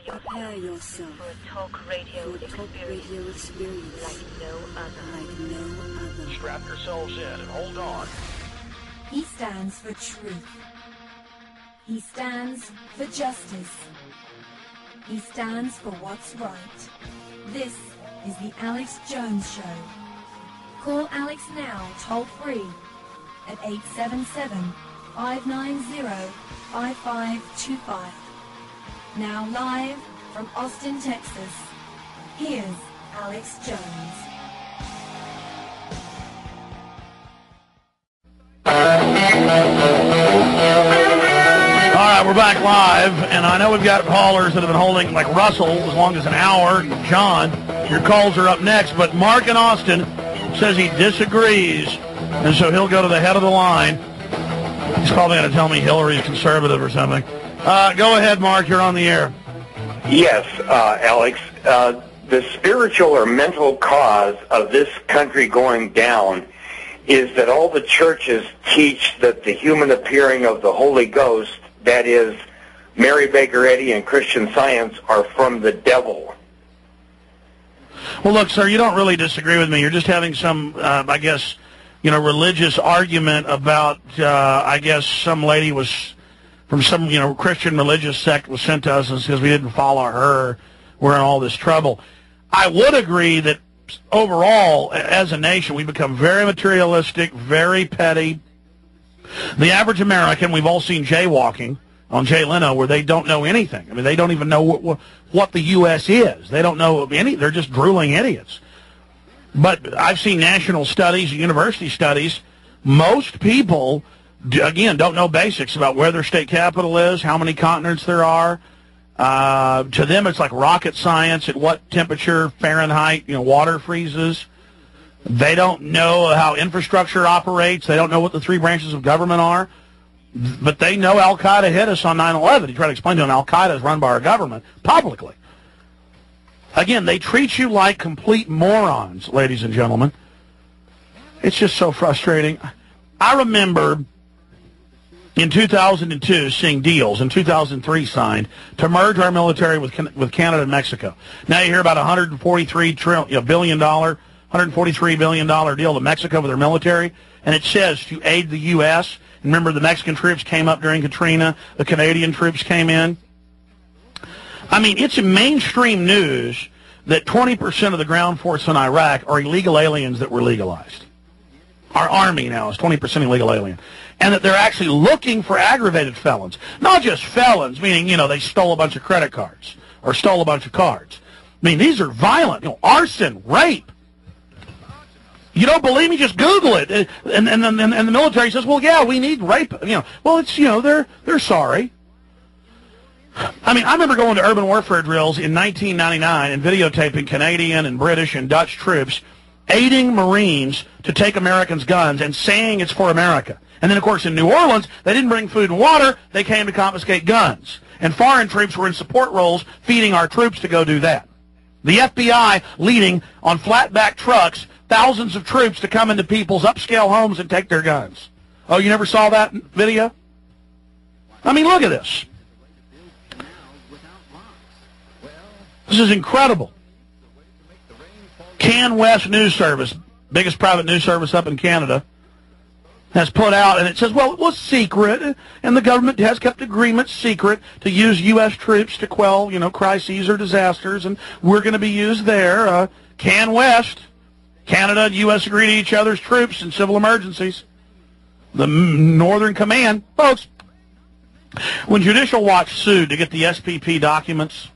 Prepare yourself for a talk radio experience like no other. Strap yourselves in and hold on. He stands for truth. He stands for justice. He stands for what's right. This is the Alex Jones Show. Call Alex now, toll free, at 877-590-5525. Now live from Austin, Texas, here's Alex Jones. All right, we're back live, and I know we've got callers that have been holding, like Russell, as long as an hour. John, your calls are up next, but Mark in Austin says he disagrees, and so he'll go to the head of the line. He's probably going to tell me Hillary's conservative or something. Go ahead, Mark. You're on the air. Yes, Alex. The spiritual or mental cause of this country going down is that all the churches teach that the human appearing of the Holy Ghost, that is, Mary Baker Eddy and Christian Science, are from the devil. Well, look, sir, you don't really disagree with me. You're just having some, I guess, religious argument about, I guess, some lady was from some, Christian religious sect was sent to us and because we didn't follow her, we're in all this trouble. I would agree that overall, as a nation, we become very materialistic, very petty. The average American, we've all seen jaywalking on Jay Leno, where they don't know anything. I mean, they don't even know what the U.S. is. They don't know any. They're just drooling idiots. But I've seen national studies, university studies. Most people, again, don't know basics about where their state capital is, how many continents there are. To them, it's like rocket science at what temperature Fahrenheit, water freezes. They don't know how infrastructure operates. They don't know what the three branches of government are. But they know Al-Qaeda hit us on 9/11. You try to explain to them Al-Qaeda is run by our government publicly. Again, they treat you like complete morons, ladies and gentlemen. It's just so frustrating. I remember in 2002 seeing deals in 2003 signed to merge our military with Canada and Mexico. Now you hear about $143 billion deal to Mexico with their military, and it says to aid the U.S. Remember, the Mexican troops came up during Katrina. The Canadian troops came in. I mean, it's mainstream news that 20% of the ground force in Iraq are illegal aliens that were legalized. Our Army now is 20% illegal alien. And that they're actually looking for aggravated felons. Not just felons, meaning, they stole a bunch of credit cards or stole a bunch of cards. I mean, these are violent, arson, rape. You don't believe me? Just Google it. And the military says, well, yeah, we need rape. Well, it's, they're sorry. I mean, I remember going to urban warfare drills in 1999 and videotaping Canadian and British and Dutch troops aiding Marines to take Americans' guns and saying it's for America. And then, of course, in New Orleans, they didn't bring food and water. They came to confiscate guns. And foreign troops were in support roles feeding our troops to go do that. The FBI leading on flatback trucks thousands of troops to come into people's upscale homes and take their guns. Oh, you never saw that video? I mean, look at this. This is incredible. CanWest News Service, biggest private news service up in Canada, has put out, and it says, well, it was secret, and the government has kept agreements secret to use U.S. troops to quell, crises or disasters, and we're going to be used there. CanWest. Canada and U.S. agree to each other's troops in civil emergencies. The Northern Command, folks, when Judicial Watch sued to get the SPP documents,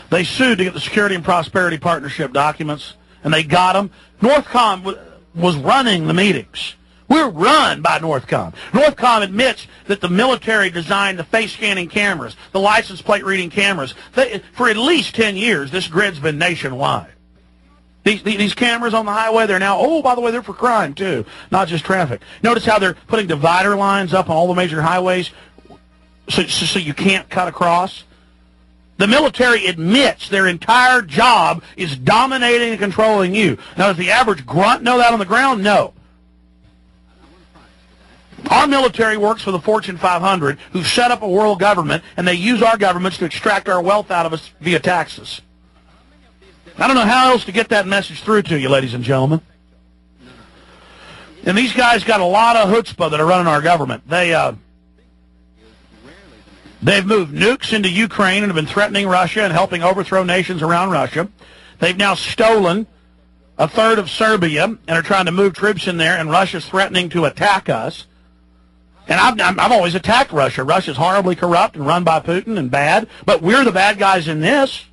they sued to get the Security and Prosperity Partnership documents, and they got them. Northcom was running the meetings. We're run by Northcom. Northcom admits that the military designed the face-scanning cameras, the license plate reading cameras. For at least 10 years, this grid's been nationwide. These cameras on the highway, they're now, oh, by the way, they're for crime, too, not just traffic. Notice how they're putting divider lines up on all the major highways so you can't cut across? The military admits their entire job is dominating and controlling you. Now, does the average grunt know that on the ground? No. Our military works for the Fortune 500 who've set up a world government, and they use our governments to extract our wealth out of us via taxes. I don't know how else to get that message through to you, ladies and gentlemen. And these guys got a lot of chutzpah that are running our government. They've moved nukes into Ukraine and have been threatening Russia and helping overthrow nations around Russia. They've now stolen a third of Serbia and are trying to move troops in there, and Russia's threatening to attack us. And I've always attacked Russia. Russia's horribly corrupt and run by Putin and bad, but we're the bad guys in this.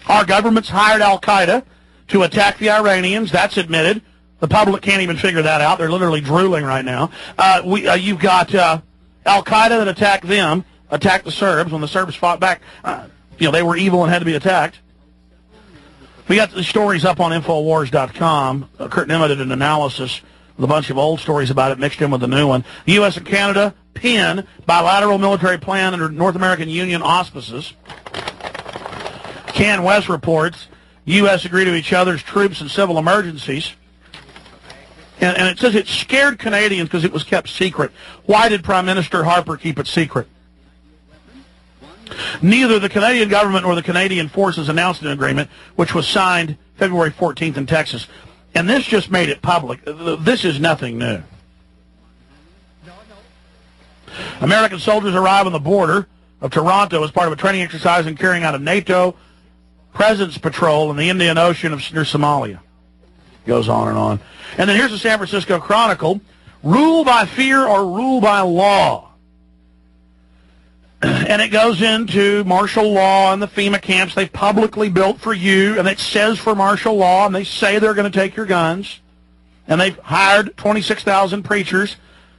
Our government's hired Al-Qaeda to attack the Iranians. That's admitted. The public can't even figure that out. They're literally drooling right now. You've got Al-Qaeda that attacked them, attacked the Serbs. When the Serbs fought back, they were evil and had to be attacked. We got the stories up on Infowars.com. Kurt Nimmo did an analysis with a bunch of old stories about it mixed in with the new one. The U.S. and Canada pin bilateral military plan under North American Union auspices. Can West reports U.S. agree to each other's troops in civil emergencies. And it says it scared Canadians because it was kept secret. Why did Prime Minister Harper keep it secret? Neither the Canadian government nor the Canadian forces announced an agreement, which was signed February 14th in Texas. And this just made it public. This is nothing new. American soldiers arrive on the border of Toronto as part of a training exercise and carrying out a NATO presence patrol in the Indian Ocean near Somalia. Goes on and on. And then here's the San Francisco Chronicle. Rule by fear or rule by law. And it goes into martial law and the FEMA camps they've publicly built for you, and it says for martial law, and they say they're going to take your guns. And they've hired 26,000 preachers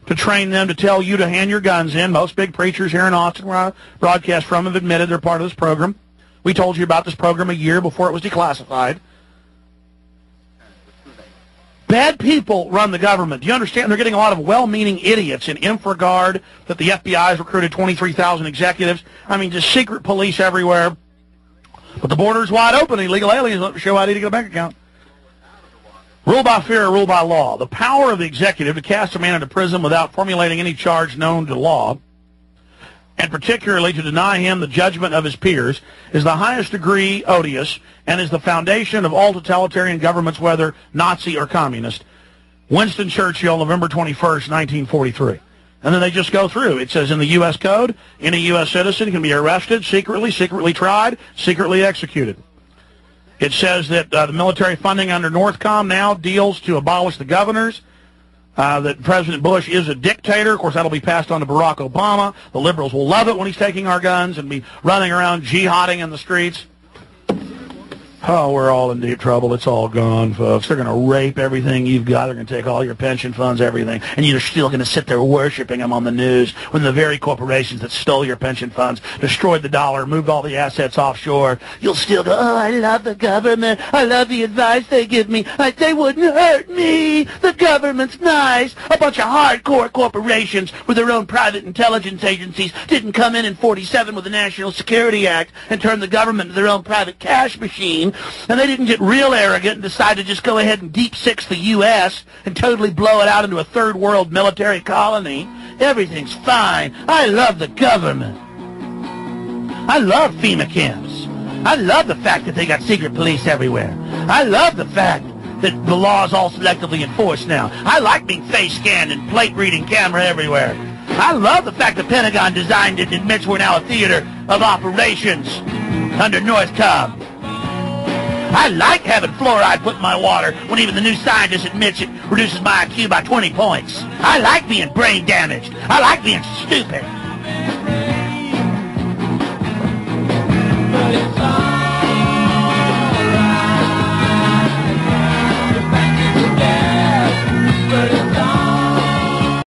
to train them to tell you to hand your guns in. Most big preachers here in Austin, where I broadcast from, have admitted they're part of this program. We told you about this program a year before it was declassified. Bad people run the government. Do you understand? They're getting a lot of well-meaning idiots in InfraGard that the FBI has recruited 23,000 executives. I mean, just secret police everywhere. But the border's wide open. Illegal aliens don't show ID to get a bank account. Rule by fear or rule by law. The power of the executive to cast a man into prison without formulating any charge known to law, and particularly to deny him the judgment of his peers, is the highest degree odious and is the foundation of all totalitarian governments, whether Nazi or communist. Winston Churchill, November 21st, 1943. And then they just go through. It says in the U.S. Code, any U.S. citizen can be arrested, secretly tried, secretly executed. It says that the military funding under Northcom now deals to abolish the governors. That President Bush is a dictator. Of course, that'll be passed on to Barack Obama. The liberals will love it when he's taking our guns and be running around jihading in the streets. Oh, we're all in deep trouble. It's all gone, folks. They're going to rape everything you've got. They're going to take all your pension funds, everything. And you're still going to sit there worshiping them on the news when the very corporations that stole your pension funds, destroyed the dollar, moved all the assets offshore. You'll still go, oh, I love the government. I love the advice they give me. They wouldn't hurt me. The government's nice. A bunch of hardcore corporations with their own private intelligence agencies didn't come in 47 with the National Security Act and turn the government into their own private cash machine. And they didn't get real arrogant and decide to just go ahead and deep six the U.S. and totally blow it out into a third world military colony. Everything's fine. I love the government. I love FEMA camps. I love the fact that they got secret police everywhere. I love the fact that the law is all selectively enforced now. I like being face scanned and plate reading camera everywhere. I love the fact the Pentagon designed it and admits we're now a theater of operations under Northcom. I like having fluoride put in my water when even the new scientist admits it reduces my IQ by 20 points. I like being brain damaged. I like being stupid.